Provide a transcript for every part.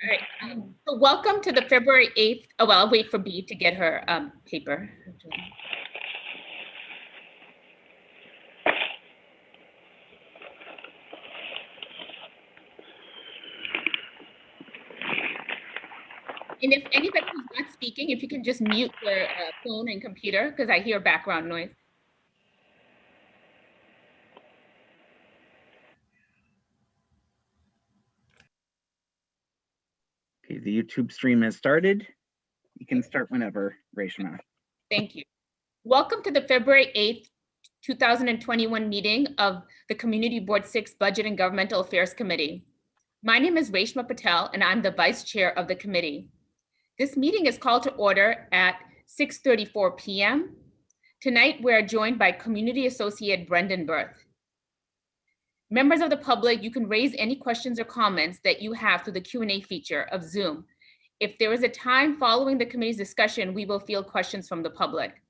All right. So welcome to the February 8th. Oh, well, I'll wait for B to get her paper. And if anybody who's not speaking, if you can just mute your phone and computer, because I hear background noise. Okay, the YouTube stream has started. You can start whenever, Reshma. Thank you. Welcome to the February 8th, 2021 meeting of the Community Board 6 Budget and Governmental Affairs Committee. My name is Reshma Patel, and I'm the Vice Chair of the committee. This meeting is called to order at 6:34 p.m. Tonight, we're joined by Community Associate Brendan Berth. Members of the public, you can raise any questions or comments that you have through the Q&A feature of Zoom. If there is a time following the committee's discussion, we will field questions from the public.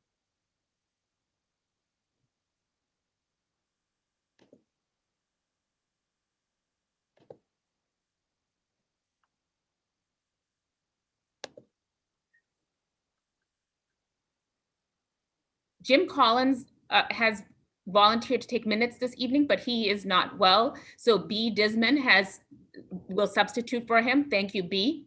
Jim Collins has volunteered to take minutes this evening, but he is not well. So B. Disman will substitute for him. Thank you, B.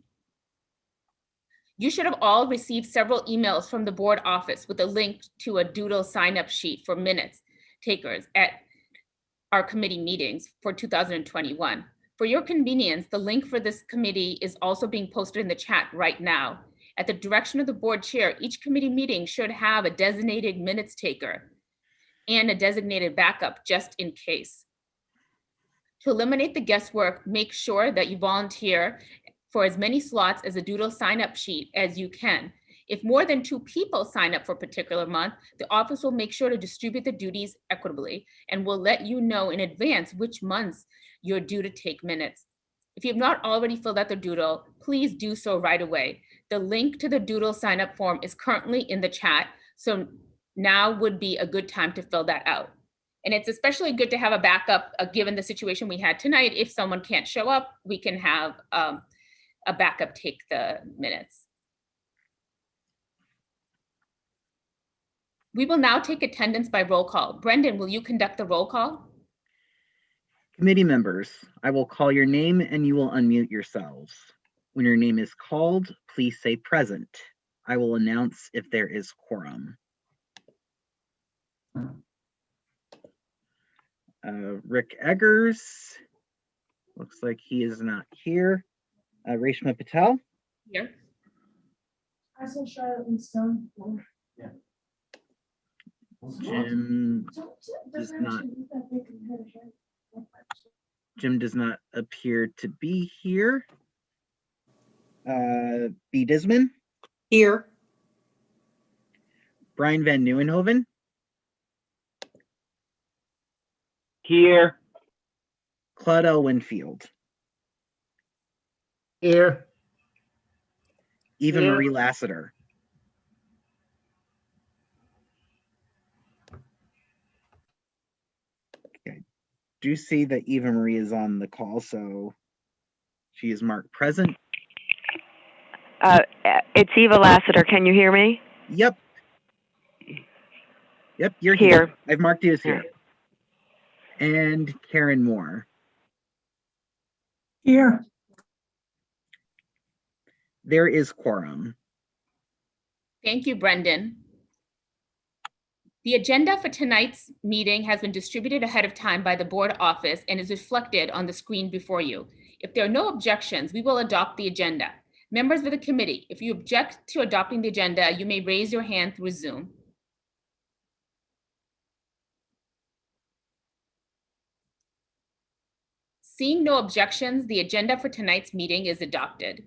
You should have all received several emails from the board office with a link to a doodle sign-up sheet for minutes takers at our committee meetings for 2021. For your convenience, the link for this committee is also being posted in the chat right now. At the direction of the board chair, each committee meeting should have a designated minutes taker and a designated backup just in case. To eliminate the guesswork, make sure that you volunteer for as many slots as a doodle sign-up sheet as you can. If more than 2 people sign up for a particular month, the office will make sure to distribute the duties equitably and will let you know in advance which months you're due to take minutes. If you have not already filled out the doodle, please do so right away. The link to the doodle sign-up form is currently in the chat, so now would be a good time to fill that out. And it's especially good to have a backup given the situation we had tonight. If someone can't show up, we can have a backup take the minutes. We will now take attendance by roll call. Brendan, will you conduct the roll call? Committee members, I will call your name and you will unmute yourselves. When your name is called, please say present. I will announce if there is quorum. Rick Eggers, looks like he is not here. Reshma Patel. Here. I saw Charlotte and Stone. Yeah. Jim does not. Jim does not appear to be here. B. Disman. Here. Brian Van Nieuwenhoven. Here. Claude L. Winfield. Here. Eva Here. Marie Lassiter. Okay. Do see that Eva Marie is on the call, so she is marked present. It's Eva Lassiter. Can you hear me? Yep. Yep, you're here. I've marked you as here. And Karen Moore. Here. There is quorum. Thank you, Brendan. The agenda for tonight's meeting has been distributed ahead of time by the board office and is reflected on the screen before you. If there are no objections, we will adopt the agenda. Members of the committee, if you object to adopting the agenda, you may raise your hand through Zoom. Seeing no objections, the agenda for tonight's meeting is adopted.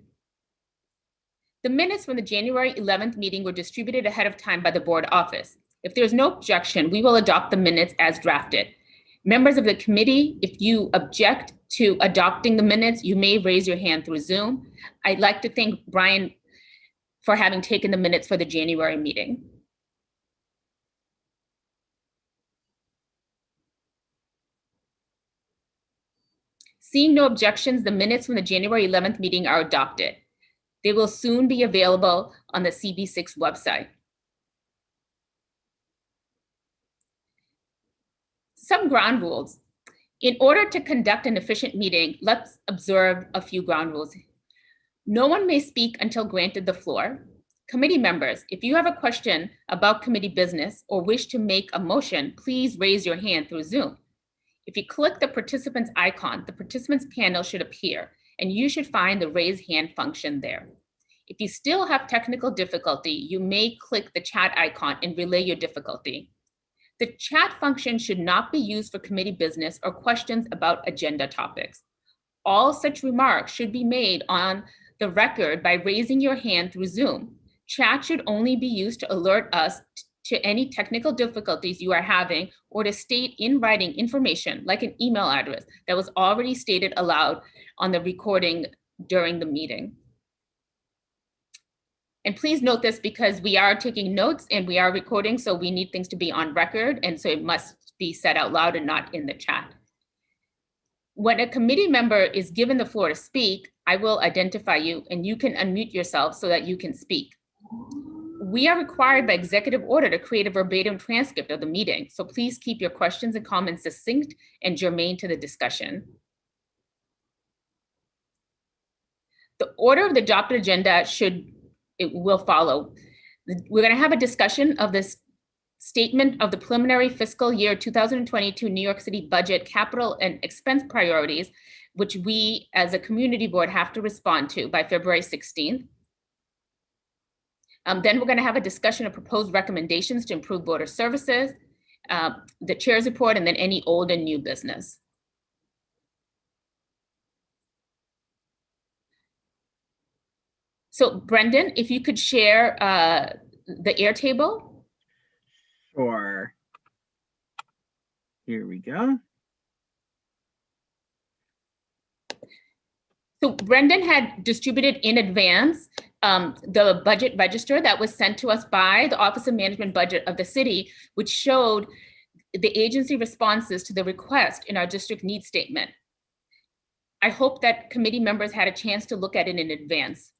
The minutes from the January 11th meeting were distributed ahead of time by the board office. If there's no objection, we will adopt the minutes as drafted. Members of the committee, if you object to adopting the minutes, you may raise your hand through Zoom. I'd like to thank Brian for having taken the minutes for the January meeting. Seeing no objections, the minutes from the January 11th meeting are adopted. They will soon be available on the CB6 website. Some ground rules. In order to conduct an efficient meeting, let's observe a few ground rules. No one may speak until granted the floor. Committee members, if you have a question about committee business or wish to make a motion, please raise your hand through Zoom. If you click the participants icon, the participants panel should appear, and you should find the raise hand function there. If you still have technical difficulty, you may click the chat icon and relay your difficulty. The chat function should not be used for committee business or questions about agenda topics. All such remarks should be made on the record by raising your hand through Zoom. Chat should only be used to alert us to any technical difficulties you are having or to state in writing information like an email address that was already stated aloud on the recording during the meeting. And please note this because we are taking notes and we are recording, so we need things to be on record, and so it must be said out loud and not in the chat. When a committee member is given the floor to speak, I will identify you and you can unmute yourself so that you can speak. We are required by executive order to create a verbatim transcript of the meeting, so please keep your questions and comments succinct and germane to the discussion. The order of the adopted agenda will follow. We're going to have a discussion of this statement of the preliminary fiscal year 2022 New York City budget capital and expense priorities, which we as a community board have to respond to by February 16th. Then we're going to have a discussion of proposed recommendations to improve voter services, the chair's report, and then any old and new business. So Brendan, if you could share the Airtable. Sure. Here we go. So Brendan had distributed in advance the budget register that was sent to us by the Office of Management Budget of the city, which showed the agency responses to the request in our district needs statement. I hope that committee members had a chance to look at it in advance,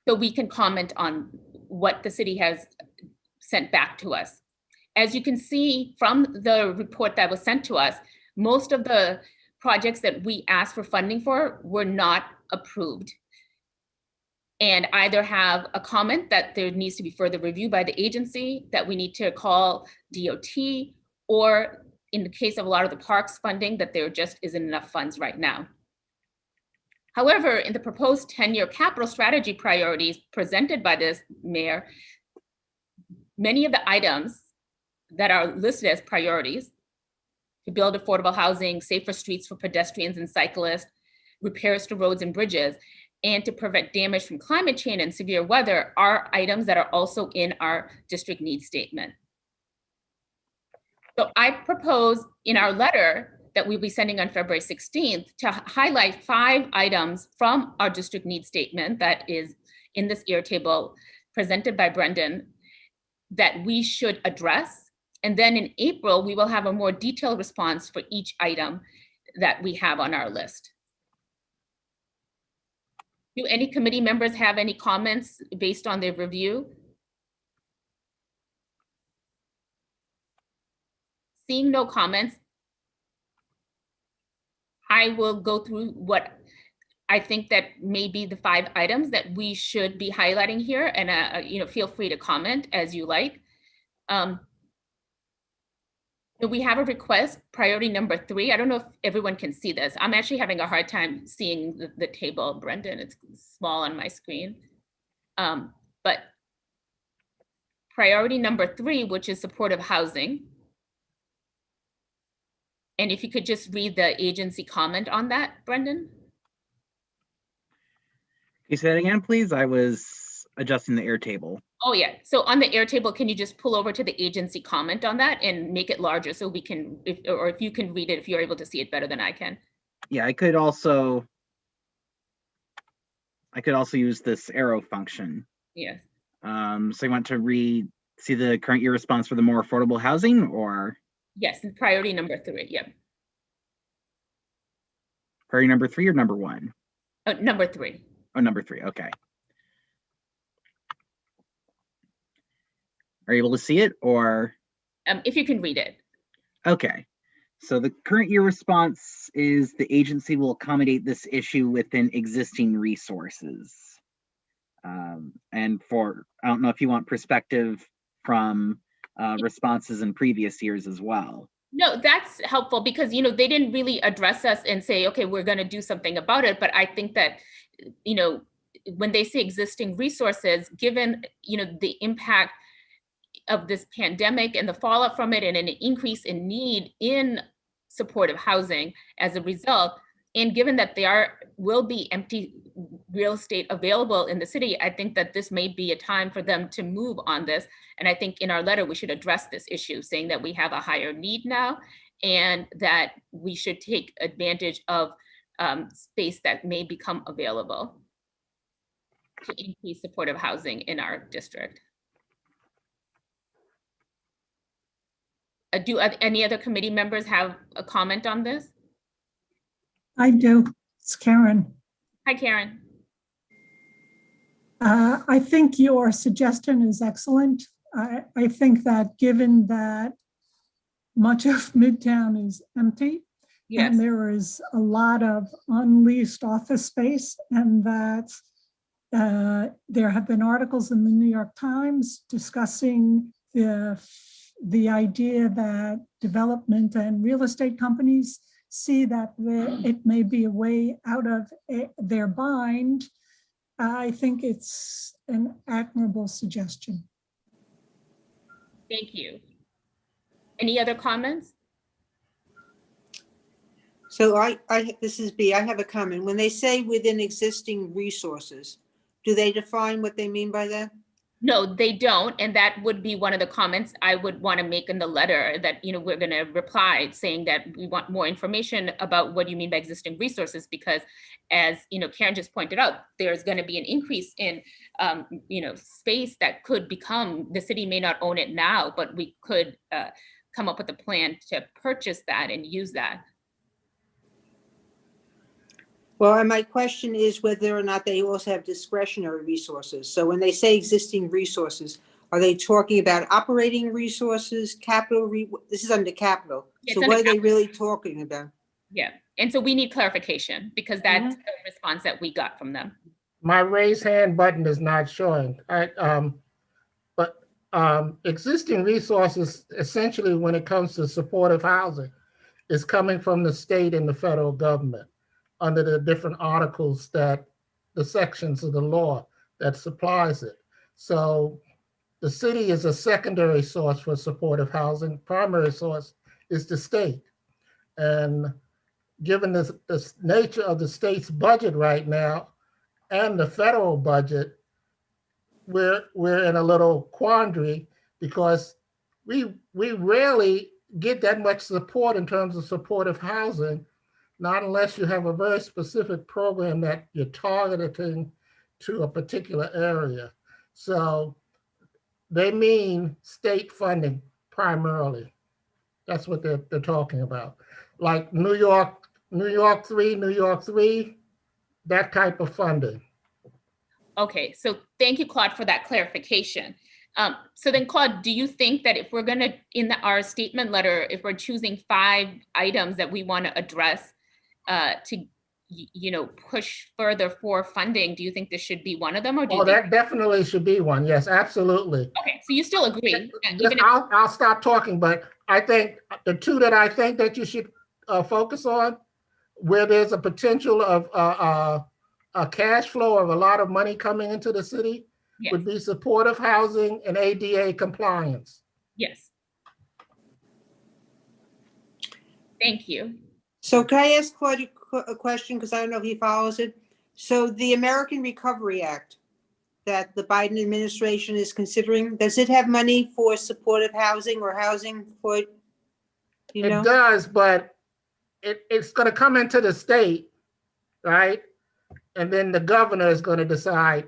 so we can comment on what the city has sent back to us. As you can see from the report that was sent to us, most of the projects that we asked for funding for were not approved, and either have a comment that there needs to be further review by the agency, that we need to call DOT, or in the case of a lot of the parks funding, that there just isn't enough funds right now. However, in the proposed 10-year capital strategy priorities presented by this mayor, many of the items that are listed as priorities, to build affordable housing, safer streets for pedestrians and cyclists, repairs to roads and bridges, and to prevent damage from climate change and severe weather, are items that are also in our district needs statement. So I propose in our letter that we'll be sending on February 16th to highlight 5 items from our district needs statement that is in this Airtable presented by Brendan that we should address. And then in April, we will have a more detailed response for each item that we have on our list. Do any committee members have any comments based on their review? Seeing no comments, I will go through what I think that may be the 5 items that we should be highlighting here, and feel free to comment as you like. We have a request, priority number 3. I don't know if everyone can see this. I'm actually having a hard time seeing the table, Brendan. It's small on my screen. But priority number 3, which is supportive housing. And if you could just read the agency comment on that, Brendan. Can you say that again, please? I was adjusting the Airtable. Oh yeah, so on the Airtable, can you just pull over to the agency comment on that and make it larger so we can, if you can read it, if you're able to see it better than I can. Yeah, I could also use this arrow function. Yeah. So you want to see the current year response for the more affordable housing, or? Yes, priority number 3, yeah. Priority number 3 or number 1? Number 3. Oh, number 3. Okay. Are you able to see it or? If you can read it. Okay. So the current year response is the agency will accommodate this issue within existing resources. And I don't know if you want perspective from responses in previous years as well. No, that's helpful because, they didn't really address us and say, okay, we're going to do something about it. But I think that, when they say existing resources, given, the impact of this pandemic and the fallout from it and an increase in need in supportive housing as a result, and given that there will be empty real estate available in the city, I think that this may be a time for them to move on this. And I think in our letter, we should address this issue, saying that we have a higher need now and that we should take advantage of space that may become available to increase supportive housing in our district. Do any other committee members have a comment on this? I do. It's Karen. Hi, Karen. I think your suggestion is excellent. I think that given that much of Midtown is empty, Yes. and there is a lot of unleased office space, and that there have been articles in the New York Times discussing the idea that development and real estate companies see that it may be a way out of their bind. I think it's an admirable suggestion. Thank you. Any other comments? So this is B, I have a comment. When they say within existing resources, do they define what they mean by that? No, they don't. And that would be one of the comments I would want to make in the letter that, we're going to reply saying that we want more information about what you mean by existing resources, because as, Karen just pointed out, there's going to be an increase in, space that could become, the city may not own it now, but we could come up with a plan to purchase that and use that. Well, and my question is whether or not they also have discretionary resources. So when they say existing resources, are they talking about operating resources, capital? This is under capital. It's so under what are they really talking about? Yeah, and so we need clarification because that's the response that we got from them. My raise hand button is not showing. Existing resources, essentially when it comes to supportive housing, is coming from the state and the federal government under the different articles that the sections of the law that supplies it. So the city is a secondary source for supportive housing. Primary source is the state. And given the nature of the state's budget right now and the federal budget, we're in a little quandary because we rarely get that much support in terms of supportive housing, not unless you have a very specific program that you're targeting to a particular area. So they mean state funding primarily. That's what they're talking about. Like New York 3, that type of funding. Okay, so thank you, Claude, for that clarification. So then, Claude, do you think that if we're going to, our statement letter, if we're choosing 5 items that we want to address to, push further for funding, do you think this should be one of them? Or do you think... that definitely should be one. Yes, absolutely. Okay, so you still agree? I'll stop talking, but I think the 2 that I think that you should focus on, where there's a potential of a cash flow of a lot of money coming into the city, yes, would be supportive housing and ADA compliance. Yes. Thank you. So can I ask Claude a question, because I don't know if he follows it? So the American Recovery Act that the Biden administration is considering, does it have money for supportive housing or housing for, It does, but it's going to come into the state, right? And then the governor is going to decide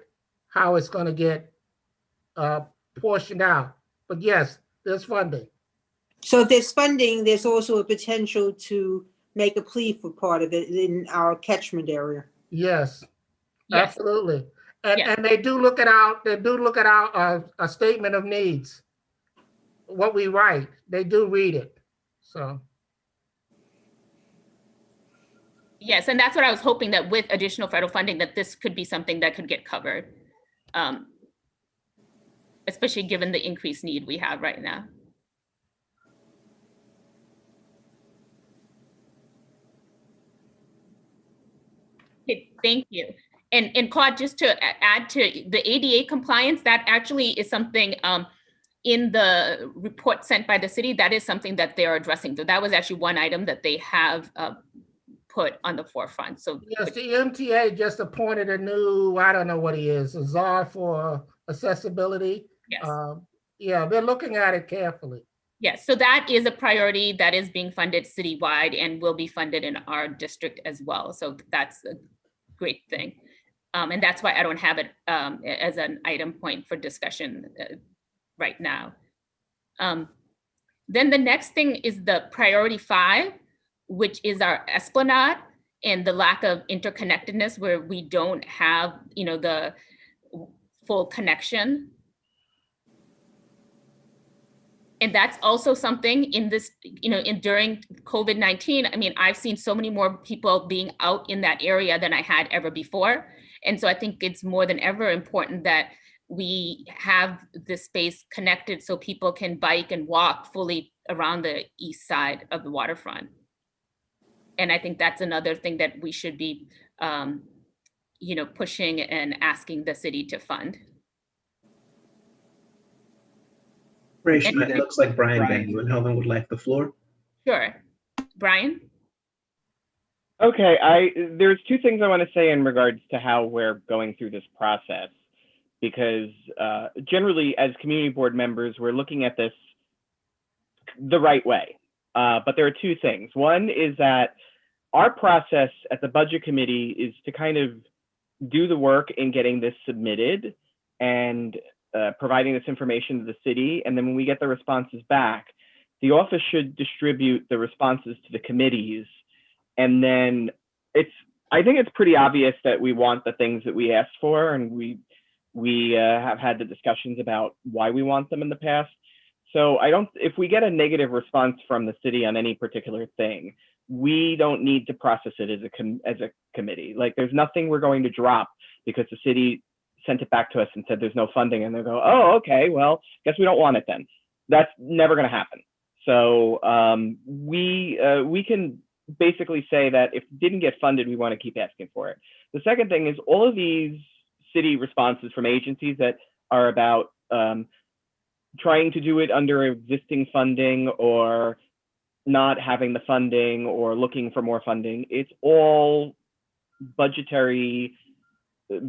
how it's going to get portioned out. But yes, there's funding. So if there's funding, there's also a potential to make a plea for part of it in our catchment area. Yes, Yes, absolutely. And, Yeah. and they do look at our a statement of needs, what we write. They do read it. So, yes, and that's what I was hoping, that with additional federal funding, that this could be something that could get covered. Especially given the increased need we have right now. Okay, thank you. And Claude, just to add to the ADA compliance, that actually is something in the report sent by the city, that is something that they're addressing. So that was actually one item that they have put on the forefront. So yes, the MTA just appointed a new, I don't know what he is, a czar for accessibility. yes. Yeah, they're looking at it carefully. Yes, so that is a priority that is being funded citywide and will be funded in our district as well. So that's a great thing. And that's why I don't have it as an item point for discussion right now. Then the next thing is the priority 5, which is our Esplanade and the lack of interconnectedness, where we don't have, the full connection. And that's also something in this, during COVID-19, I mean, I've seen so many more people being out in that area than I had ever before. And so I think it's more than ever important that we have this space connected so people can bike and walk fully around the east side of the waterfront. And I think that's another thing that we should be, pushing and asking the city to fund. Rachel, it looks like Brian Van Nieuwenhoven would like the floor. Sure. Brian? Okay, there's two things I want to say in regards to how we're going through this process, because generally as community board members, we're looking at this the right way. But there are two things. One is that our process at the budget committee is to kind of do the work in getting this submitted and providing this information to the city. And then when we get the responses back, the office should distribute the responses to the committees. And then I think it's pretty obvious that we want the things that we asked for, and we have had the discussions about why we want them in the past. So if we get a negative response from the city on any particular thing, we don't need to process it as a committee. Like, there's nothing we're going to drop because the city sent it back to us and said there's no funding, and they'll go, oh, okay, well, guess we don't want it then. That's never going to happen. So we can basically say that if it didn't get funded, we want to keep asking for it. The second thing is all of these city responses from agencies that are about trying to do it under existing funding or not having the funding or looking for more funding, it's all budgetary,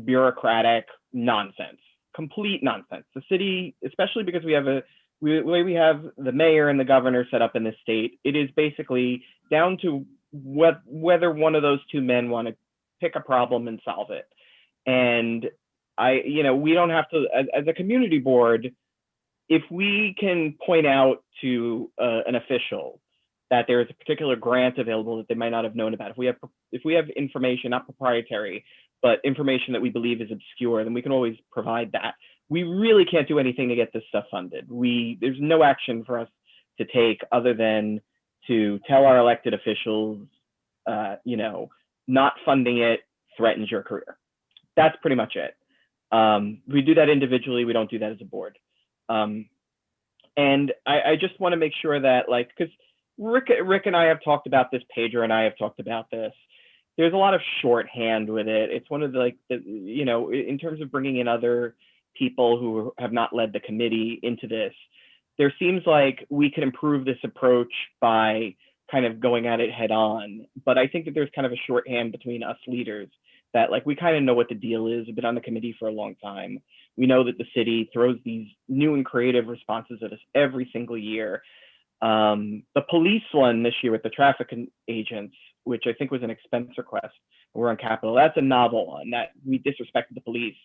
bureaucratic nonsense, complete nonsense. The city, especially because we have the way we have the mayor and the governor set up in this state, it is basically down to whether one of those two men want to pick a problem and solve it. And we don't have to, as a community board, if we can point out to an official that there is a particular grant available that they might not have known about, if we have information, not proprietary, but information that we believe is obscure, then we can always provide that. We really can't do anything to get this stuff funded. There's no action for us to take other than to tell our elected officials, not funding it threatens your career. That's pretty much it. We do that individually. We don't do that as a board. And I just want to make sure that, because Rick and I have talked about this, Pedro and I have talked about this. There's a lot of shorthand with it. It's one of the, in terms of bringing in other people who have not led the committee into this, there seems like we can improve this approach by kind of going at it head on. But I think that there's kind of a shorthand between us leaders that we kind of know what the deal is. We've been on the committee for a long time. We know that the city throws these new and creative responses at us every single year. The police one this year with the traffic agents, which I think was an expense request, we're on Capitol. That's a novel one that we disrespected the police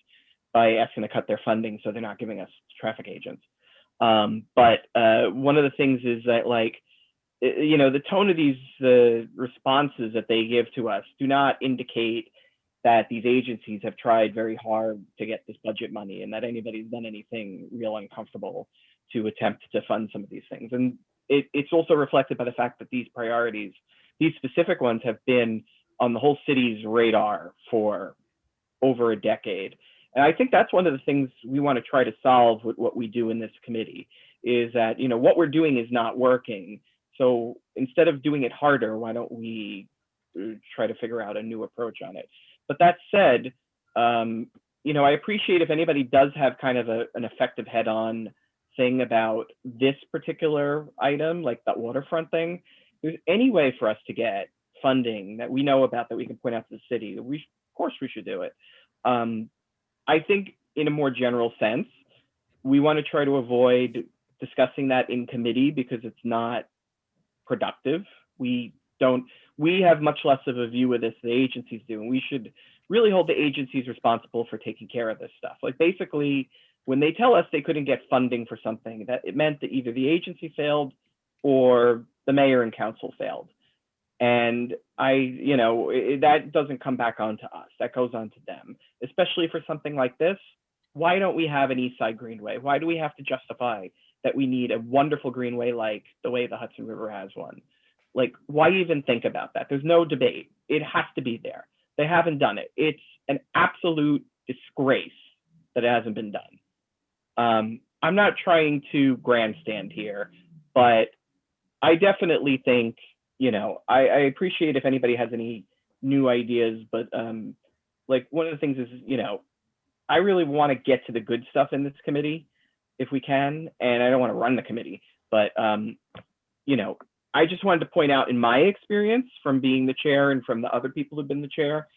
by asking to cut their funding, so they're not giving us traffic agents. But one of the things is that you know, the tone of the responses that they give to us do not indicate that these agencies have tried very hard to get this budget money and that anybody's done anything real uncomfortable to attempt to fund some of these things. And it's also reflected by the fact that these priorities, these specific ones, have been on the whole city's radar for over a decade. And I think that's one of the things we want to try to solve with what we do in this committee, is that, you know, what we're doing is not working. So instead of doing it harder, why don't we try to figure out a new approach on it? But that said, you know, I appreciate if anybody does have kind of an effective head-on thing about this particular item, like that waterfront thing. If there's any way for us to get funding that we know about that we can point out to the city, of course we should do it. I think in a more general sense, we want to try to avoid discussing that in committee because it's not productive. We have much less of a view of this than the agencies do, and we should really hold the agencies responsible for taking care of this stuff. Like basically, when they tell us they couldn't get funding for something, that it meant that either the agency failed or the mayor and council failed. And you know, that doesn't come back onto us. That goes on to them, especially for something like this. Why don't we have an East Side Greenway? Why do we have to justify that we need a wonderful greenway like the way the Hudson River has one? Like, why even think about that? There's no debate. It has to be there. They haven't done it. It's an absolute disgrace that it hasn't been done. I'm not trying to grandstand here, but I definitely think, you know, I appreciate if anybody has any new ideas, but like one of the things is, you know, I really want to get to the good stuff in this committee if we can, and I don't want to run the committee, but you know, I just wanted to point out in my experience from being the chair and from the other people who've been the chair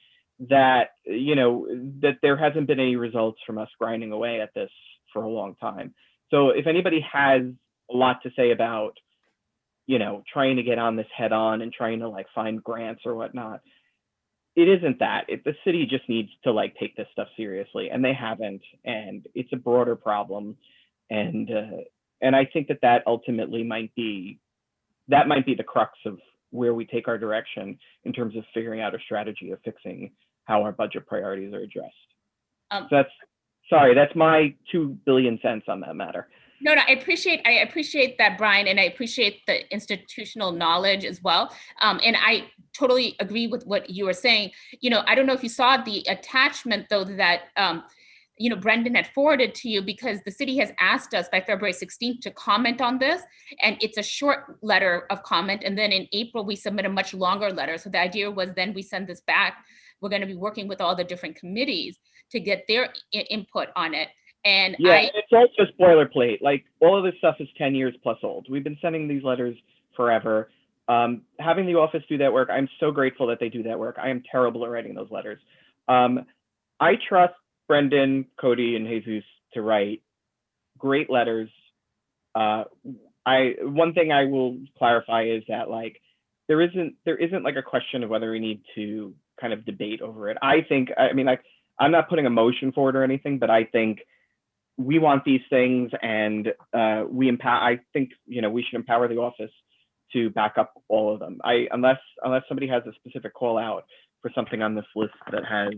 that, you know, that there hasn't been any results from us grinding away at this for a long time. So if anybody has a lot to say about, you know, trying to get on this head on and trying to like find grants or whatnot, it isn't that. The city just needs to like take this stuff seriously, and they haven't, and it's a broader problem. And I think that ultimately might be the crux of where we take our direction in terms of figuring out a strategy of fixing how our budget priorities are addressed. So that's my 2 billion cents on that matter. No, I appreciate that, Brian, and I appreciate the institutional knowledge as well. And I totally agree with what you were saying. You know, I don't know if you saw the attachment though that you know, Brendan had forwarded to you, because the city has asked us by February 16th to comment on this, and it's a short letter of comment. And then in April, we submit a much longer letter. So the idea was then we send this back. We're going to be working with all the different committees to get their input on it. And yeah, it's all just boilerplate. Like all of this stuff is 10 years plus old. We've been sending these letters forever. Having the office do that work, I'm so grateful that they do that work. I am terrible at writing those letters. I trust Brendan, Cody, and Jesus to write great letters. One thing I will clarify is that like there isn't like a question of whether we need to kind of debate over it. I mean, like I'm not putting a motion forward or anything, but I think we want these things, and I think, you know, we should empower the office to back up all of them. Unless somebody has a specific call out for something on this list that has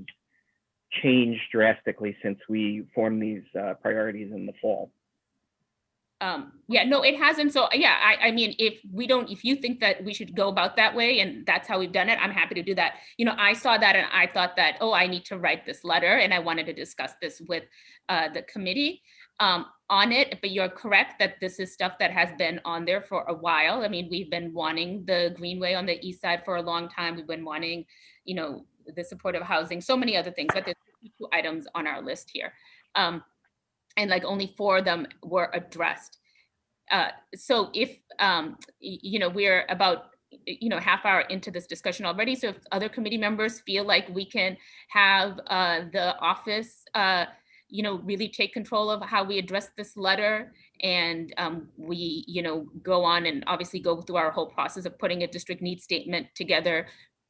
changed drastically since we formed these priorities in the fall. Yeah, no, it hasn't. So yeah, I mean, if you think that we should go about that way and that's how we've done it, I'm happy to do that. You know, I saw that and I thought that, oh, I need to write this letter, and I wanted to discuss this with the committee on it. But you're correct that this is stuff that has been on there for a while. I mean, we've been wanting the Greenway on the east side for a long time. We've been wanting, you know, the supportive housing, so many other things, but there's 52 items on our list here. And like only 4 of them were addressed. So if, you know, we're about, you know, half hour into this discussion already. So if other committee members feel like we can have the office, you know, really take control of how we address this letter, and we, you know, go on and obviously go through our whole process of putting a district needs statement together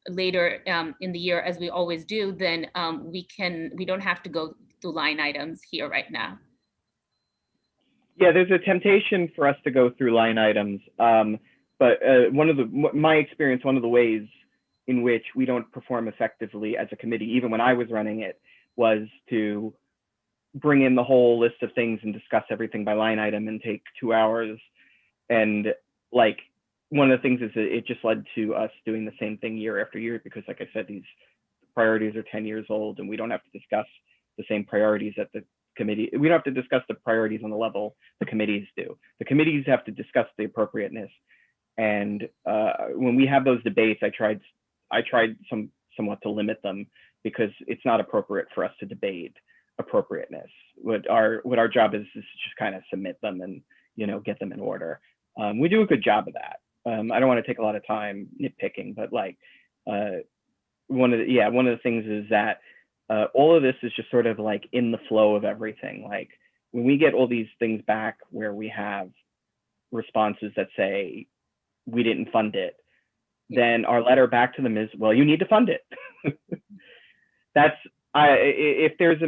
later in the year, as we always do, then we don't have to go through line items here right now. Yeah, there's a temptation for us to go through line items. but my experience, one of the ways in which we don't perform effectively as a committee, even when I was running it, was to bring in the whole list of things and discuss everything by line item and take 2 hours. And like, one of the things is that it just led to us doing the same thing year after year, because like I said, these priorities are 10 years old and we don't have to discuss the same priorities at the committee. We don't have to discuss the priorities on the level the committees do. The committees have to discuss the appropriateness. And when we have those debates, I tried somewhat to limit them, because it's not appropriate for us to debate appropriateness. What our job is just kind of submit them and, you know, get them in order. We do a good job of that. I don't want to take a lot of time nitpicking, but like one of the things is that all of this is just sort of like in the flow of everything. Like when we get all these things back where we have responses that say we didn't fund it, then our letter back to them is, well, you need to fund it. If there's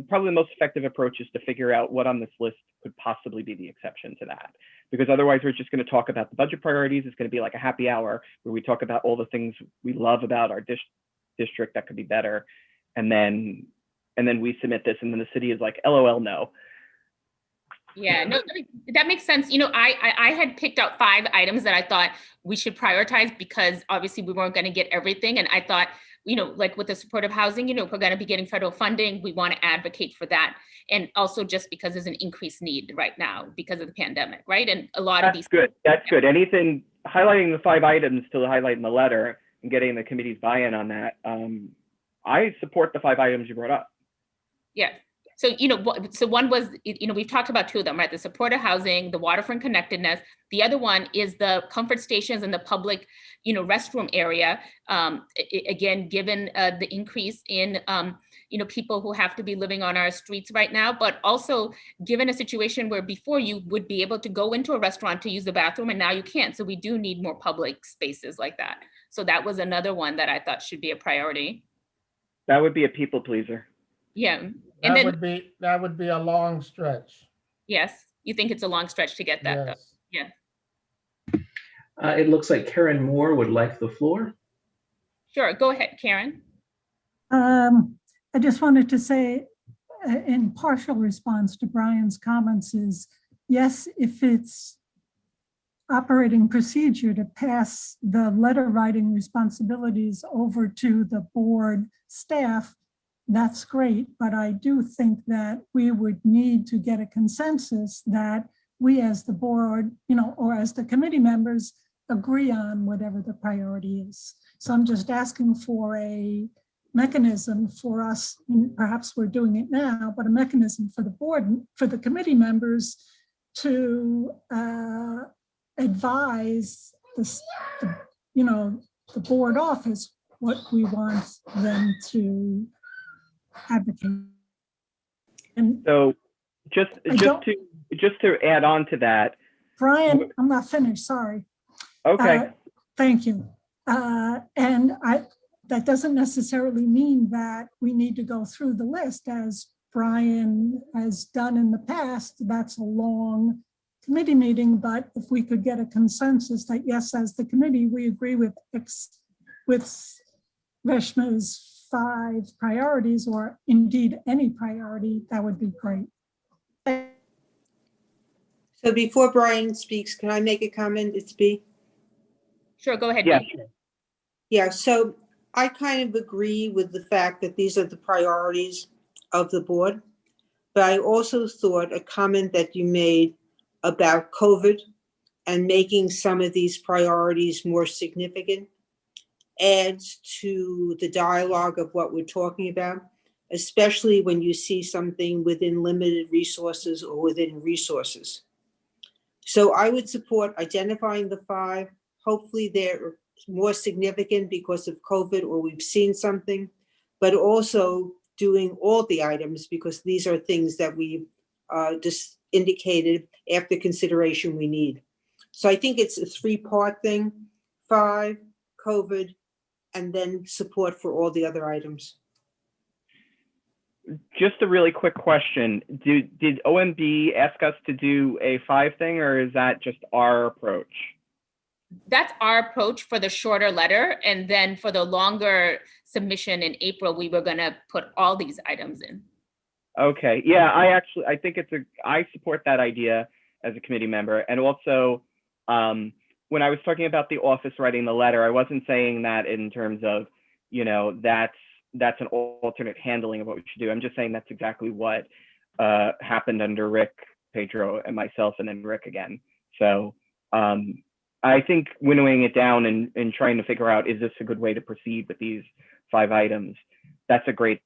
probably the most effective approach is to figure out what on this list could possibly be the exception to that, because otherwise we're just going to talk about the budget priorities. It's going to be like a happy hour where we talk about all the things we love about our district that could be better, and then we submit this, and then the city is like, LOL, no. Yeah, no, that makes sense. You know, I had picked out 5 items that I thought we should prioritize, because obviously we weren't going to get everything. And I thought, you know, like with the supportive housing, you know, if we're going to be getting federal funding, we want to advocate for that. And also just because there's an increased need right now because of the pandemic, right? And a lot of these. That's good. Anything highlighting the 5 items to highlight in the letter and getting the committee's buy-in on that. I support the 5 items you brought up. Yeah. So, you know, so one was, you know, we've talked about 2 of them, right? The supportive housing, the waterfront connectedness. The other one is the comfort stations and the public, you know, restroom area. Again, given the increase in, you know, people who have to be living on our streets right now, but also given a situation where before you would be able to go into a restaurant to use the bathroom and now you can't. So we do need more public spaces like that. So that was another one that I thought should be a priority. That would be a people pleaser. Yeah. And that would be a long stretch. Yes. You think it's a long stretch to get that, Yes. though? Yeah. It looks like Karen Moore would like the floor. Sure. Go ahead, Karen. I just wanted to say, in partial response to Brian's comments, is yes, if it's operating procedure to pass the letter writing responsibilities over to the board staff, that's great. But I do think that we would need to get a consensus that we as the board, you know, or as the committee members agree on whatever the priority is. So I'm just asking for a mechanism for us, perhaps we're doing it now, but a mechanism for the board, for the committee members to advise this, you know, the board office what we want them to advocate. And so just to add on to that, Brian, I'm not finished, sorry. Okay. Thank you. And that doesn't necessarily mean that we need to go through the list as Brian has done in the past. That's a long committee meeting, but if we could get a consensus that yes, as the committee, we agree with Reshma's 5 priorities, or indeed any priority, that would be great. So before Brian speaks, can I make a comment? It's B. Sure, go ahead. Yeah. Dee. Yeah, so I kind of agree with the fact that these are the priorities of the board, but I also thought a comment that you made about COVID and making some of these priorities more significant adds to the dialogue of what we're talking about, especially when you see something within limited resources or within resources. So I would support identifying the 5. Hopefully they're more significant because of COVID or we've seen something, but also doing all the items because these are things that we've just indicated after consideration we need. So I think it's a 3-part thing: 5, COVID, and then support for all the other items. Just a really quick question. Did OMB ask us to do a 5 thing, or is that just our approach? That's our approach for the shorter letter. And then for the longer submission in April, we were going to put all these items in. Okay. Yeah, I think I support that idea as a committee member. And also, when I was talking about the office writing the letter, I wasn't saying that in terms of, that's an alternate handling of what we should do. I'm just saying that's exactly what happened under Rick, Pedro, and myself, and then Rick again. So I think winnowing it down and trying to figure out, is this a good way to proceed with these 5 items? That's a great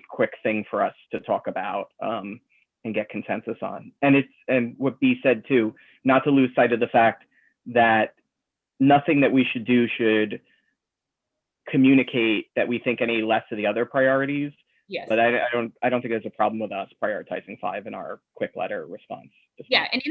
quick thing for us to talk about and get consensus on. And what B said too, not to lose sight of the fact that nothing that we should do should communicate that we think any less of the other priorities. Yes. But I don't think there's a problem with us prioritizing 5 in our quick letter response. Yeah, and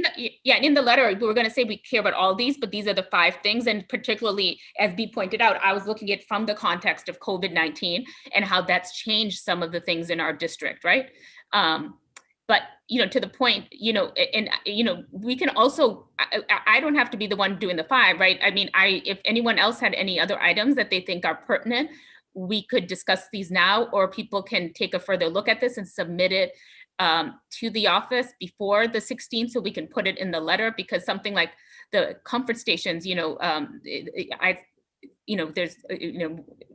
in the letter, we were going to say we care about all these, but these are the 5 things. And particularly, as B pointed out, I was looking at from the context of COVID-19 and how that's changed some of the things in our district, right? But to the point, we can also. I don't have to be the one doing the 5, right? I mean, if anyone else had any other items that they think are pertinent, we could discuss these now, or people can take a further look at this and submit it to the office before the 16th, so we can put it in the letter. Because something like the comfort stations, there's,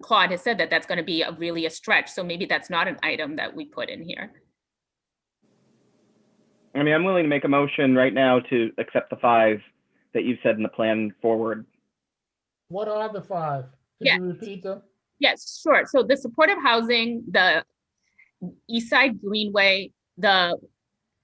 Claude has said that that's going to be really a stretch. So maybe that's not an item that we put in here. I mean, I'm willing to make a motion right now to accept the 5 that you've said in the plan forward. What are the 5? Can you repeat them? Yes, sure. So the supportive housing, the East Side Greenway, the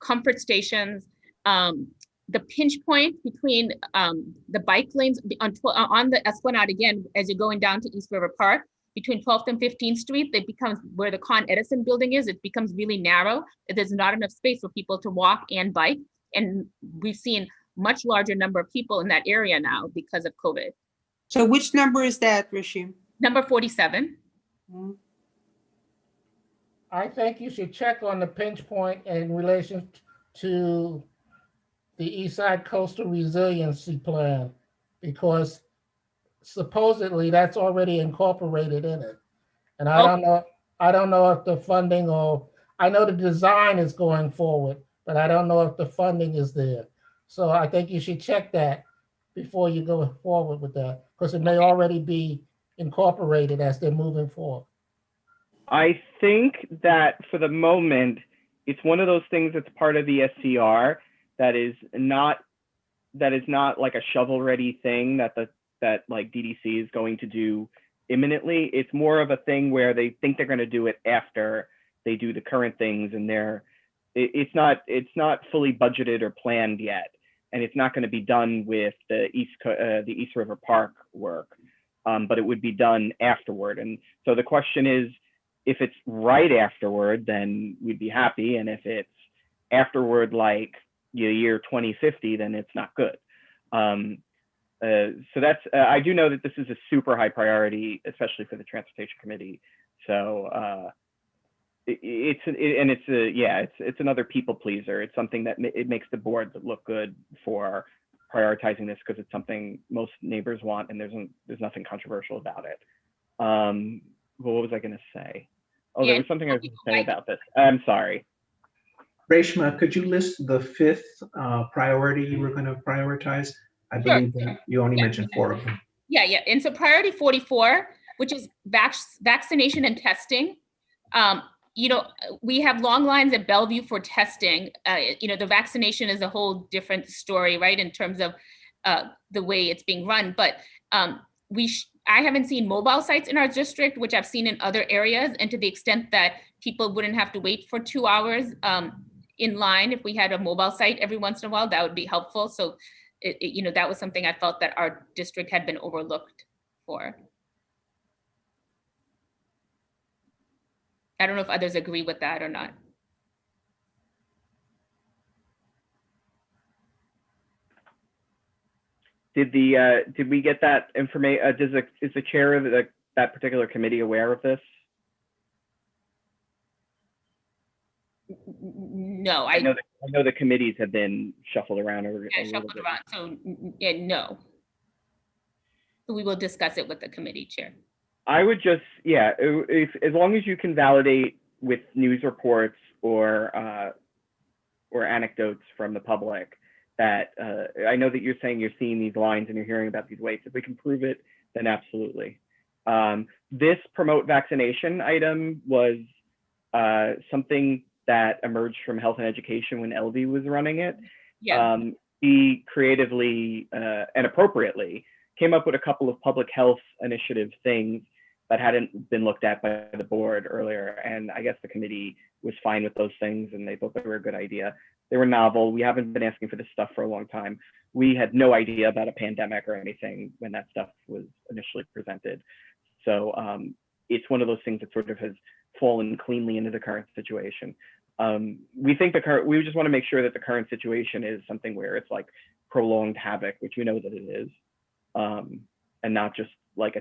comfort stations, the pinch point between the bike lanes on the Esplanade, again, as you're going down to East River Park, between 12th and 15th Street, it becomes where the Con Edison building is, it becomes really narrow. There's not enough space for people to walk and bike. And we've seen much larger number of people in that area now because of COVID. So which number is that, Rishi? Number 47. Mm-hmm. I think you should check on the pinch point in relation to the East Side Coastal Resiliency Plan, because supposedly that's already incorporated in it. And I don't know if the funding, or I know the design is going forward, but I don't know if the funding is there. So I think you should check that before you go forward with that, because it may already be incorporated as they're moving forward. I think that for the moment, it's one of those things that's part of the SCR that is not like a shovel-ready thing that like DDC is going to do imminently. It's more of a thing where they think they're going to do it after they do the current things, and it's not fully budgeted or planned yet, and it's not going to be done with the East River Park work, but it would be done afterward. And so the question is, if it's right afterward, then we'd be happy, and if it's afterward, like year 2050, then it's not good. So that's I do know that this is a super high priority, especially for the Transportation Committee. So it's another people pleaser. It's something that it makes the board look good for prioritizing this, because it's something most neighbors want, and there's nothing controversial about it. Well, what was I going to say? Oh, there was something I was going to say about this. I'm sorry. Reshma, could you list the 5th priority you were going to prioritize? I believe that you only mentioned 4 of them. Yeah. And so priority 44, which is vaccination and testing. We have long lines at Bellevue for testing. The vaccination is a whole different story, right, in terms of the way it's being run. But I haven't seen mobile sites in our district, which I've seen in other areas. And to the extent that people wouldn't have to wait for 2 hours in line, if we had a mobile site every once in a while, that would be helpful. So, that was something I felt that our district had been overlooked for. I don't know if others agree with that or not. Did we get that information? Is the chair of that particular committee aware of this? No, I know the committees have been shuffled around a little shuffled bit. around, so no. So we will discuss it with the committee chair. I would just, yeah, if as long as you can validate with news reports or anecdotes from the public that I know that you're saying you're seeing these lines and you're hearing about these waits. If we can prove it, then absolutely. This promote vaccination item was something that emerged from Health and Education when LV was running it. Yeah. He creatively and appropriately came up with a couple of public health initiative things that hadn't been looked at by the board earlier. And I guess the committee was fine with those things and they thought they were a good idea. They were novel. We haven't been asking for this stuff for a long time. We had no idea about a pandemic or anything when that stuff was initially presented. So it's one of those things that sort of has fallen cleanly into the current situation. We think we just want to make sure that the current situation is something where it's like prolonged havoc, which we know that it is, and not just like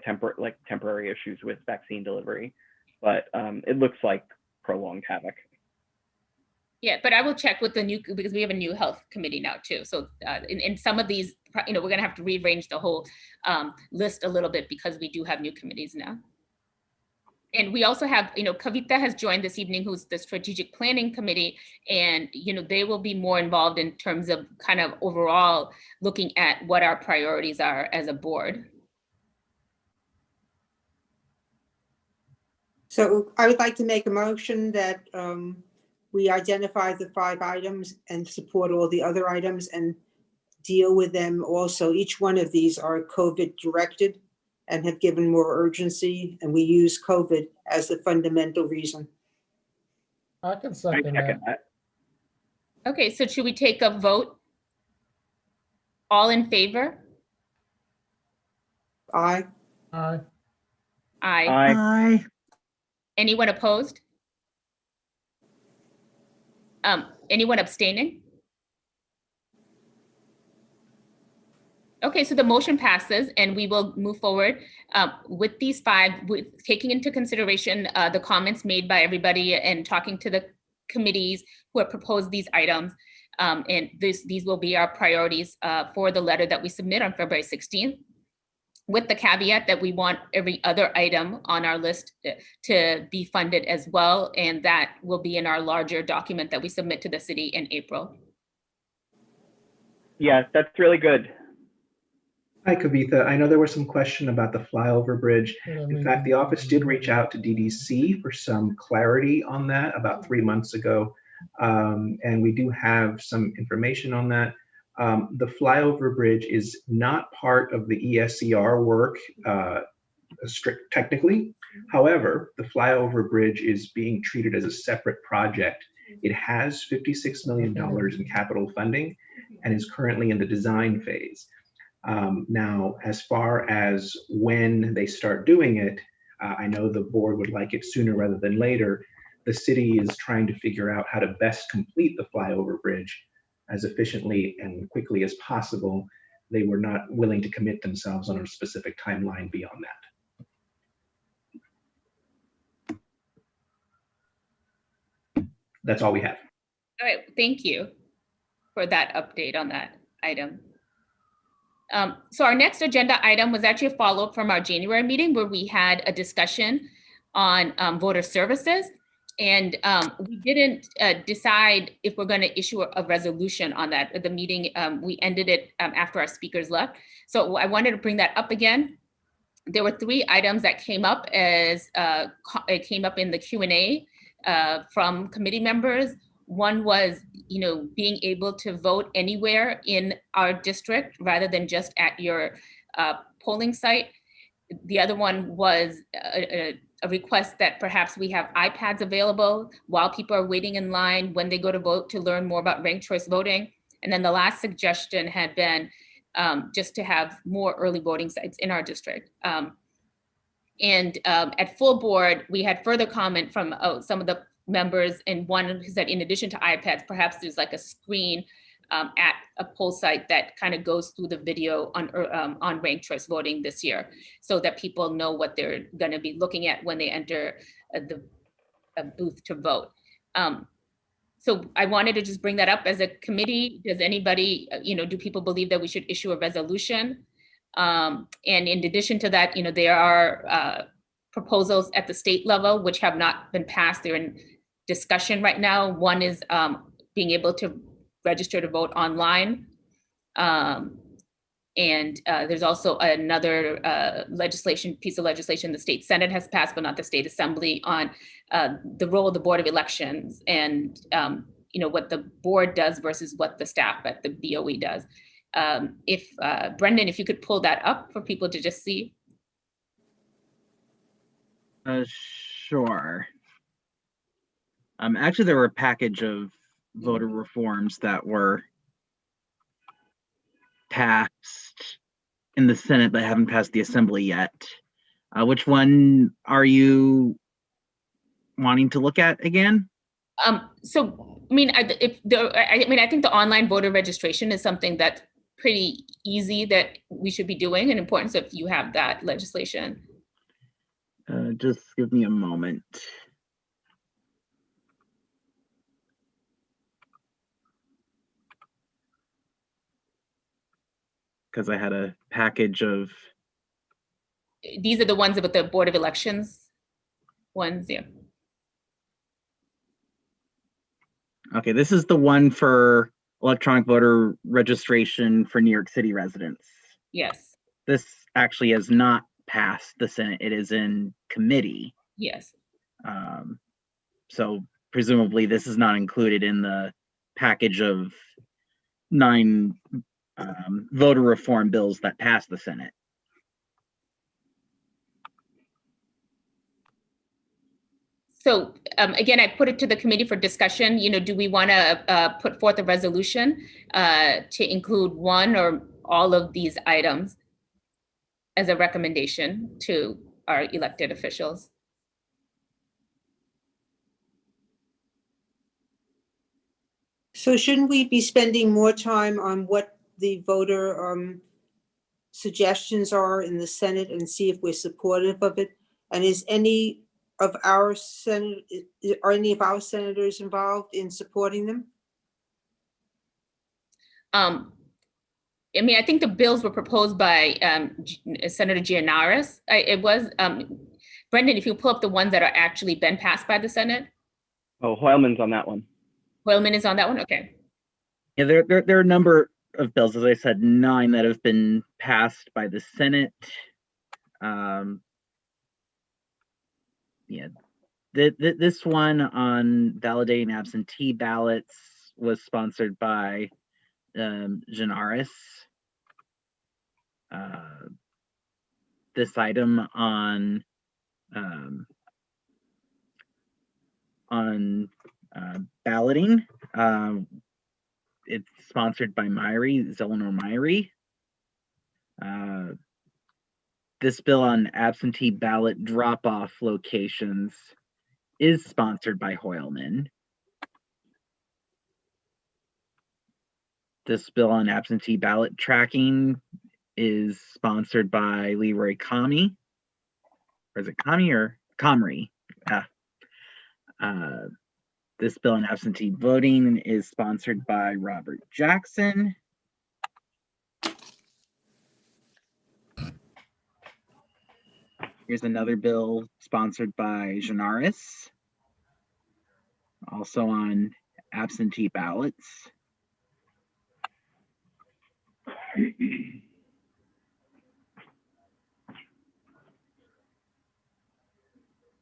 temporary issues with vaccine delivery. But it looks like prolonged havoc. Yeah, but I will check with because we have a new health committee now too. So in some of these, we're going to have to rearrange the whole list a little bit because we do have new committees now. And we also have, Kavita has joined this evening, who's the strategic planning committee, and, they will be more involved in terms of kind of overall looking at what our priorities are as a board. So I would like to make a motion that we identify the 5 items and support all the other items and deal with them also. Each one of these are COVID directed and have given more urgency, and we use COVID as the fundamental reason. I can second that. Okay, so should we take a vote? All in favor? Aye. Aye. Aye. Aye. Anyone opposed? Anyone abstaining? Okay, so the motion passes and we will move forward with these 5, with taking into consideration the comments made by everybody and talking to the committees who have proposed these items. And these will be our priorities for the letter that we submit on February 16th, with the caveat that we want every other item on our list to be funded as well. And that will be in our larger document that we submit to the city in April. Yeah, that's really good. Hi, Kavitha. I know there was some question about the flyover bridge. In fact, the office did reach out to DDC for some clarity on that about 3 months ago. And we do have some information on that. The flyover bridge is not part of the ESCR work strict technically. However, the flyover bridge is being treated as a separate project. It has $56 million in capital funding and is currently in the design phase. Now, as far as when they start doing it, I know the board would like it sooner rather than later. The city is trying to figure out how to best complete the flyover bridge as efficiently and quickly as possible. They were not willing to commit themselves on a specific timeline beyond that. That's all we have. All right, thank you for that update on that item. So our next agenda item was actually a follow-up from our January meeting where we had a discussion on voter services. And we didn't decide if we're going to issue a resolution on that. At the meeting, we ended it after our speakers left. So I wanted to bring that up again. There were 3 items that came up as it came up in the Q&A from committee members. One was, being able to vote anywhere in our district rather than just at your polling site. The other one was a request that perhaps we have iPads available while people are waiting in line when they go to vote to learn more about ranked choice voting. And then the last suggestion had been just to have more early voting sites in our district. At full board, we had further comment from some of the members, and one who said in addition to iPads, perhaps there's like a screen at a poll site that kind of goes through the video on ranked choice voting this year so that people know what they're going to be looking at when they enter the booth to vote. So I wanted to just bring that up as a committee. Does anybody, do people believe that we should issue a resolution? And in addition to that, there are proposals at the state level which have not been passed. They're in discussion right now. One is being able to register to vote online. And there's also another piece of legislation the state Senate has passed, but not the state assembly, on the role of the Board of Elections and what the board does versus what the staff at the BOE does. Brendan, if you could pull that up for people to just see. Sure. Actually, there were a package of voter reforms that were passed in the Senate but haven't passed the Assembly yet. Which one are you wanting to look at again? I think the online voter registration is something that's pretty easy that we should be doing and important. So if you have that legislation. Just give me a moment. Because I had a package of. These are the ones about the Board of Elections ones, yeah. Okay, this is the one for electronic voter registration for New York City residents. Yes. This actually has not passed the Senate. It is in committee. Yes. So presumably this is not included in the package of 9 voter reform bills that passed the Senate. So again, I put it to the committee for discussion. Do we want to put forth a resolution to include one or all of these items as a recommendation to our elected officials? So shouldn't we be spending more time on what the voter suggestions are in the Senate and see if we're supportive of it? And is any of our senators involved in supporting them? I think the bills were proposed by Senator Gianaris. Brendan, if you pull up the ones that are actually been passed by the Senate. Oh, Hoylman's on that one. Hoylman is on that one, okay. Yeah, there are a number of bills, as I said, 9 that have been passed by the Senate. This one on validating absentee ballots was sponsored by Gianaris. This item on balloting, it's sponsored by Eleanor Myrie. This bill on absentee ballot drop-off locations is sponsored by Hoylman. This bill on absentee ballot tracking is sponsored by Leroy Comey. Or is it Comey or Comrie? This bill on absentee voting is sponsored by Robert Jackson. Here's another bill sponsored by Gianaris, also on absentee ballots.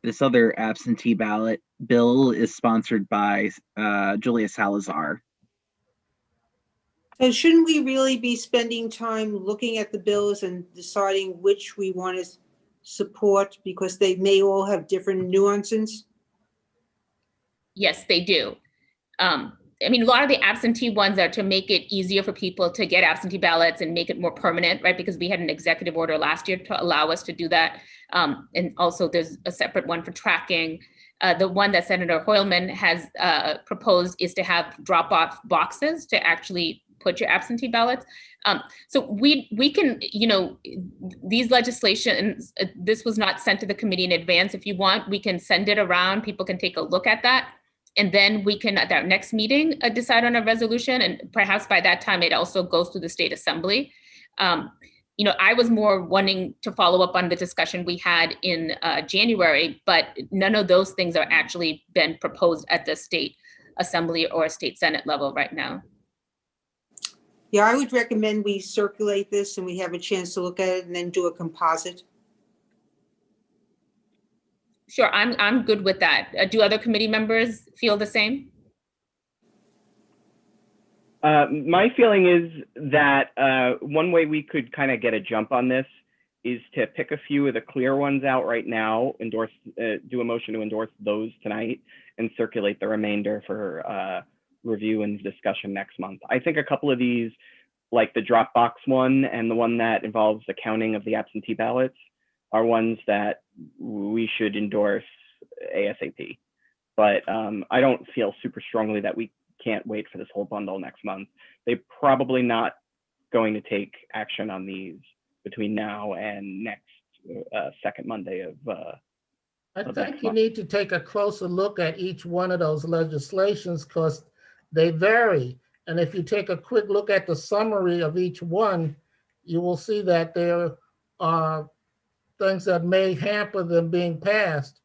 This other absentee ballot bill is sponsored by Julia Salazar. So shouldn't we really be spending time looking at the bills and deciding which we want to support, because they may all have different nuances? Yes, they do. A lot of the absentee ones are to make it easier for people to get absentee ballots and make it more permanent, right? Because we had an executive order last year to allow us to do that. And also there's a separate one for tracking. The one that Senator Hoylman has proposed is to have drop-off boxes to actually put your absentee ballots. So we can, these legislations, this was not sent to the committee in advance. If you want, we can send it around. People can take a look at that And then we can, at our next meeting, decide on a resolution. And perhaps by that time, it also goes through the state assembly. I was more wanting to follow up on the discussion we had in January, but none of those things are actually been proposed at the state assembly or state senate level right now. Yeah, I would recommend we circulate this and we have a chance to look at it and then do a composite. Sure, I'm good with that. Do other committee members feel the same? My feeling is that one way we could kind of get a jump on this is to pick a few of the clear ones out right now, do a motion to endorse those tonight, and circulate the remainder for review and discussion next month. I think a couple of these, like the Dropbox one and the one that involves the counting of the absentee ballots, are ones that we should endorse ASAP. But I don't feel super strongly that we can't wait for this whole bundle next month. They're probably not going to take action on these between now and next second Monday of I think you need to take a closer look at each one of those legislations because they vary. And if you take a quick look at the summary of each one, you will see that there are things that may hamper them being passed.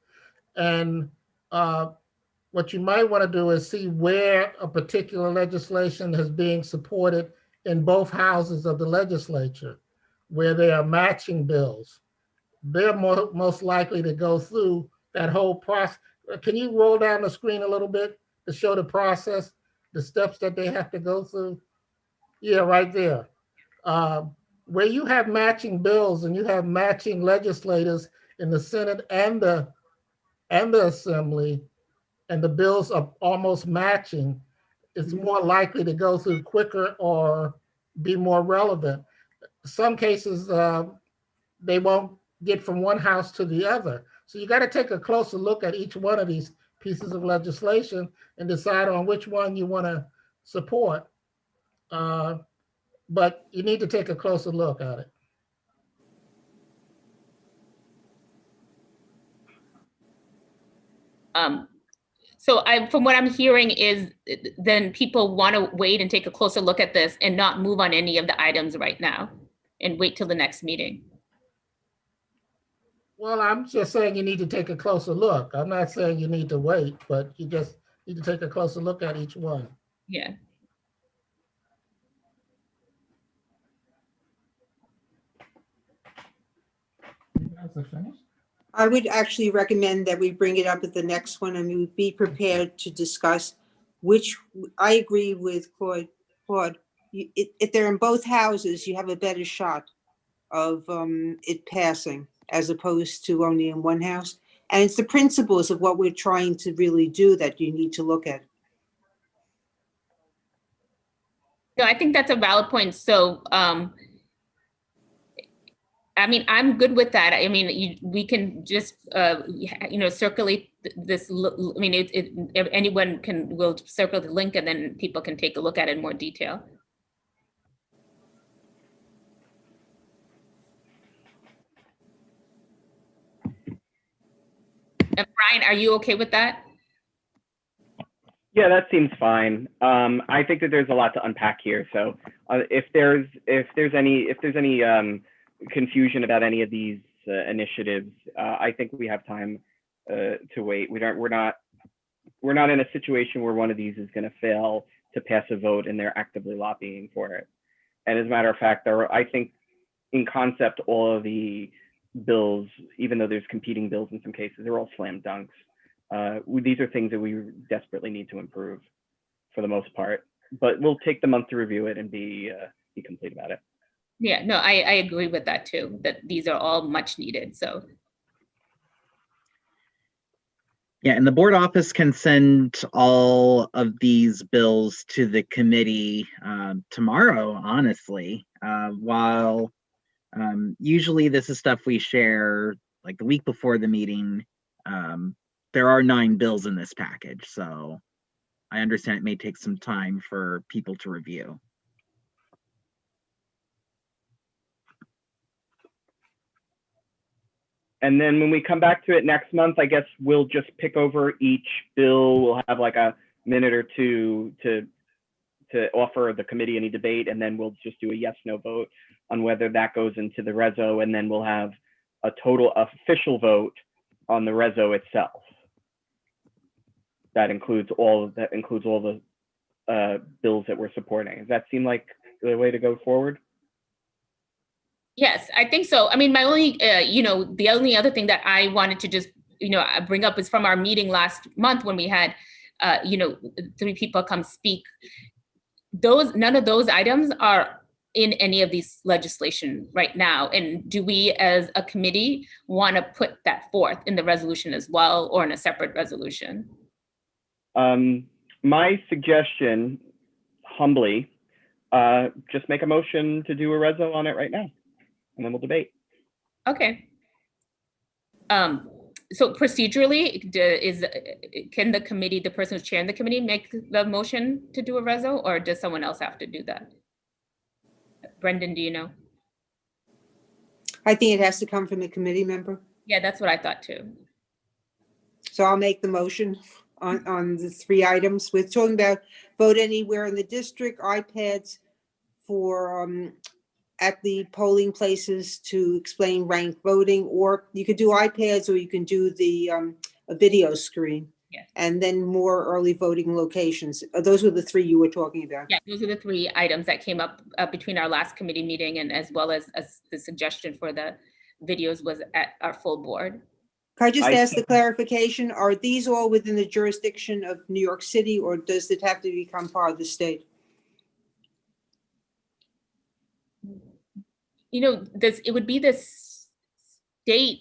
And what you might want to do is see where a particular legislation is being supported in both houses of the legislature, where they are matching bills. They're most likely to go through that whole process. Can you roll down the screen a little bit to show the process, the steps that they have to go through? Yeah, right there. Where you have matching bills and you have matching legislators in the Senate and the Assembly, and the bills are almost matching, it's more likely to go through quicker or be more relevant. Some cases, they won't get from one house to the other. So you got to take a closer look at each one of these pieces of legislation and decide on which one you want to support. But you need to take a closer look at it. So from what I'm hearing is then people want to wait and take a closer look at this and not move on any of the items right now and wait till the next meeting. Well, I'm just saying you need to take a closer look. I'm not saying you need to wait, but you just need to take a closer look at each one. Yeah. You guys are finished? I would actually recommend that we bring it up at the next one and we be prepared to discuss which, I agree with Claude. If they're in both houses, you have a better shot of it passing as opposed to only in one house. And it's the principles of what we're trying to really do that you need to look at. No, I think that's a valid point. So, I mean, I'm good with that. I mean, we can just, circulate this. I mean, anyone will circle the link and then people can take a look at it in more detail. And Brian, are you okay with that? Yeah, that seems fine. I think that there's a lot to unpack here. So if there's any confusion about any of these initiatives, I think we have time to wait. We're not in a situation where one of these is going to fail to pass a vote and they're actively lobbying for it. And as a matter of fact, I think in concept, all of the bills, even though there's competing bills in some cases, they're all slam dunks. These are things that we desperately need to improve for the most part, but we'll take the month to review it and be complete about it. Yeah, no, I agree with that too, that these are all much needed, so. Yeah, and the board office can send all of these bills to the committee tomorrow, honestly, while usually this is stuff we share like the week before the meeting. There are 9 bills in this package, so I understand it may take some time for people to review. And then when we come back to it next month, I guess we'll just pick over each bill. We'll have like a minute or two to offer the committee any debate, and then we'll just do a yes, no vote on whether that goes into the reso, and then we'll have a total official vote on the reso itself. That includes all the bills that we're supporting. Does that seem like the way to go forward? Yes, I think so. I mean, my only, the only other thing that I wanted to just, bring up is from our meeting last month when we had, 3 people come speak. None of those items are in any of these legislation right now. And do we as a committee want to put that forth in the resolution as well, or in a separate resolution? My suggestion, humbly, just make a motion to do a reso on it right now, and then we'll debate. Okay. So procedurally, can the committee, the person who's chairing the committee, make the motion to do a reso, or does someone else have to do that? Brendan, do you know? I think it has to come from a committee member. Yeah, that's what I thought too. So I'll make the motion on the 3 items. We're talking about vote anywhere in the district, iPads for at the polling places to explain ranked voting, or you could do iPads, or you can do the a video screen. Yes. And then more early voting locations. Those were the 3 you were talking about. Yeah, those are the 3 items that came up between our last committee meeting, and as well as the suggestion for the videos was at our full board. Can I just ask the clarification? Are these all within the jurisdiction of New York City, or does it have to become part of the state? It would be the state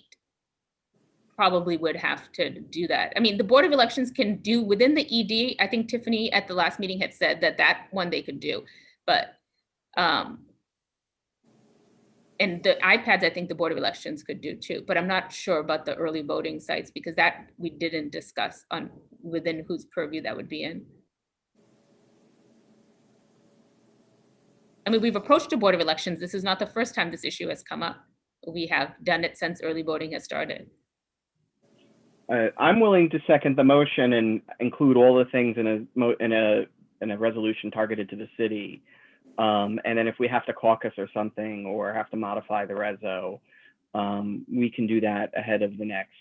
probably would have to do that. I mean, the Board of Elections can do within the ED. I think Tiffany at the last meeting had said that one they could do, but and the iPads, I think the Board of Elections could do too, but I'm not sure about the early voting sites, because that we didn't discuss on within whose purview that would be in. I mean, we've approached the Board of Elections. This is not the first time this issue has come up. We have done it since early voting has started. I'm willing to second the motion and include all the things in a resolution targeted to the city. And then if we have to caucus or something, or have to modify the reso, we can do that ahead of the next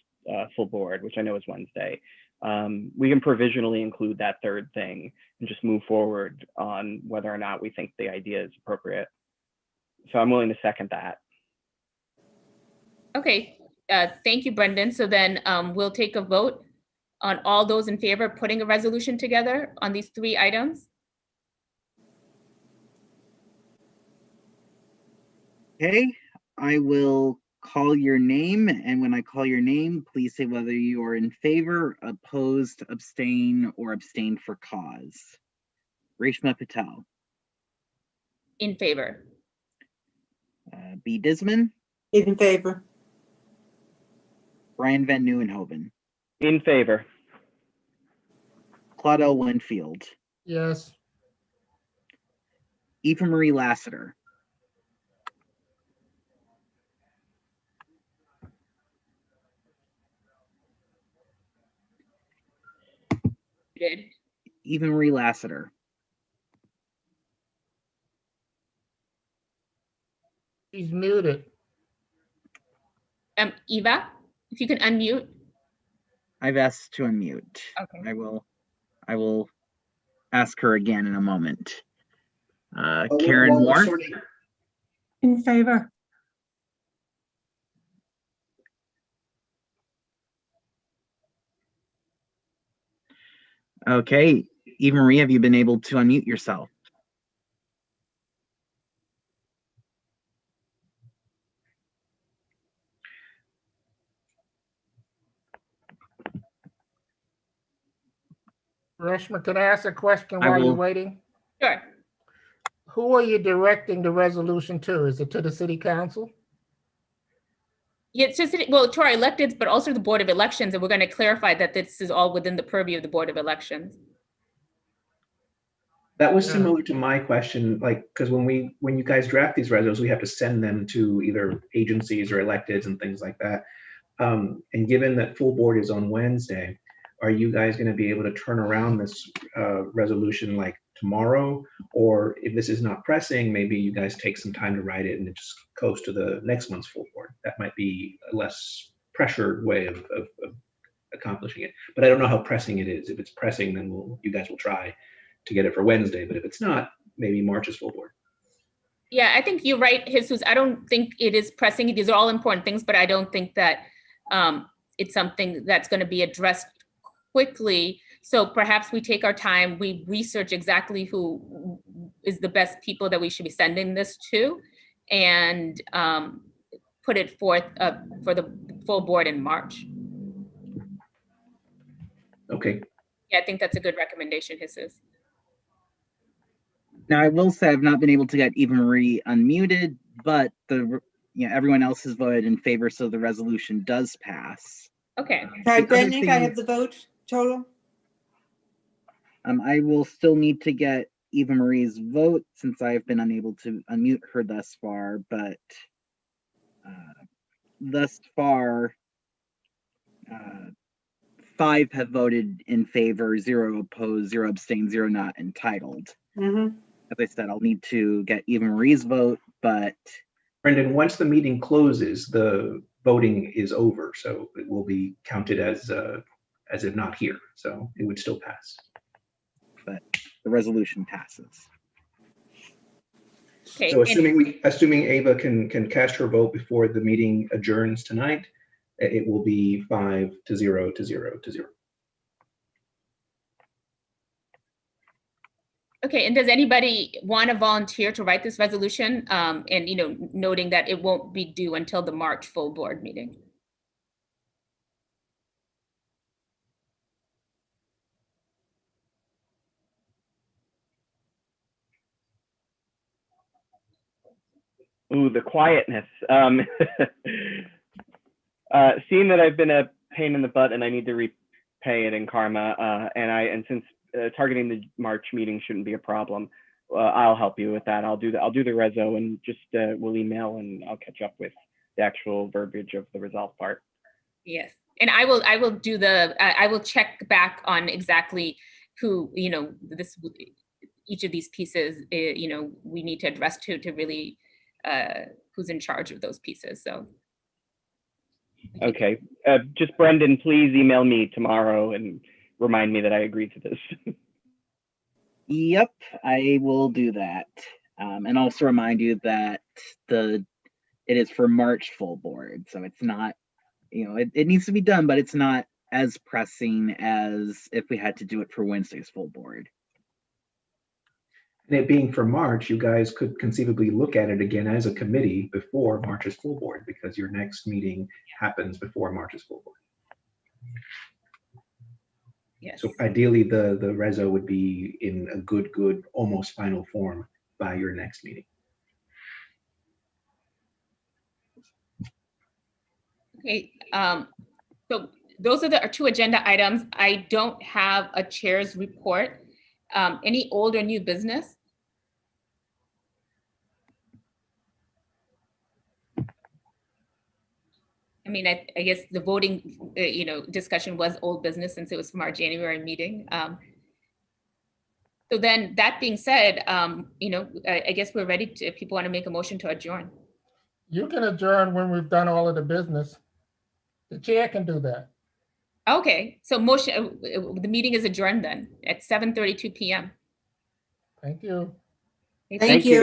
full board, which I know is Wednesday. We can provisionally include that 3rd thing and just move forward on whether or not we think the idea is appropriate. So I'm willing to second that. Okay, thank you, Brendan. So then we'll take a vote on all those in favor of putting a resolution together on these 3 items. Okay, I will call your name, and when I call your name, please say whether you are in favor, opposed, abstain, or abstain for cause. Reshma Patel. In favor. B. Disman. In favor. Brian Van Nieuwenhoven. In favor. Claude Winfield. Yes. Eva Marie Lassiter. Did. Eva Marie Lassiter. She's muted. Eva, if you can unmute. I've asked to unmute. Okay. I will ask her again in a moment. Karen Moore. In favor. Okay, Eva Marie, have you been able to unmute yourself? Reshma, can I ask a question while you're waiting? Sure. Who are you directing the resolution to? Is it to the city council? Yeah, it's just, well, to our electeds, but also the Board of Elections, and we're going to clarify that this is all within the purview of the Board of Elections. That was similar to my question, like, because when you guys draft these resos, we have to send them to either agencies or electeds and things like that. And given that full board is on Wednesday, are you guys going to be able to turn around this resolution like tomorrow? Or if this is not pressing, maybe you guys take some time to write it and it just goes to the next month's full board. That might be a less pressured way of accomplishing it. But I don't know how pressing it is. If it's pressing, then you guys will try to get it for Wednesday. But if it's not, maybe March is full board. Yeah, I think you're right, Jesus. I don't think it is pressing. These are all important things, but I don't think that it's something that's going to be addressed quickly. So perhaps we take our time, we research exactly who is the best people that we should be sending this to, and put it forth for the full board in March. Okay. Yeah, I think that's a good recommendation, Jesus. Now, I will say I've not been able to get Eva Marie unmuted, but everyone else has voted in favor, so the resolution does pass. Okay. All right, The other Brendan, I thing- have the vote total. I will still need to get Eva Marie's vote since I've been unable to unmute her thus far, but thus far, 5 have voted in favor, 0 opposed, 0 abstained, 0 not entitled. Mhm. As I said, I'll need to get Eva Marie's vote, but Brendan, once the meeting closes, the voting is over, so it will be counted as if not here. So it would still pass. the resolution passes. Okay. So assuming Ava can cast her vote before the meeting adjourns tonight, it will be 5 to 0 to 0 to 0. Okay, and does anybody want to volunteer to write this resolution? And noting that it won't be due until the March full board meeting. Ooh, the quietness. Seeing that I've been a pain in the butt and I need to repay it in karma, and since targeting the March meeting shouldn't be a problem, I'll help you with that. I'll do the reso and just we'll email and I'll catch up with the actual verbiage of the resolve part. Yes, and I will do I will check back on exactly who each of these pieces we need to address to really who's in charge of those pieces. So okay, just Brendan, please email me tomorrow and remind me that I agreed to this. Yep, I will do that. And also remind you that it is for March full board, so it's not, it needs to be done, but it's not as pressing as if we had to do it for Wednesday's full board. And it being for March, you guys could conceivably look at it again as a committee before March's full board, because your next meeting happens before March's full board. yes. So ideally, the reso would be in a good, almost final form by your next meeting. Okay, so those are our 2 agenda items. I don't have a chair's report. Any old or new business? I mean, I guess the voting, discussion was old business since it was from our January meeting. So then that being said, I guess we're ready to, if people want to make a motion to adjourn. You can adjourn when we've done all of the business. The chair can do that. Okay, so motion, the meeting is adjourned then at 7:32 p.m. Thank you. Okay, Thank you.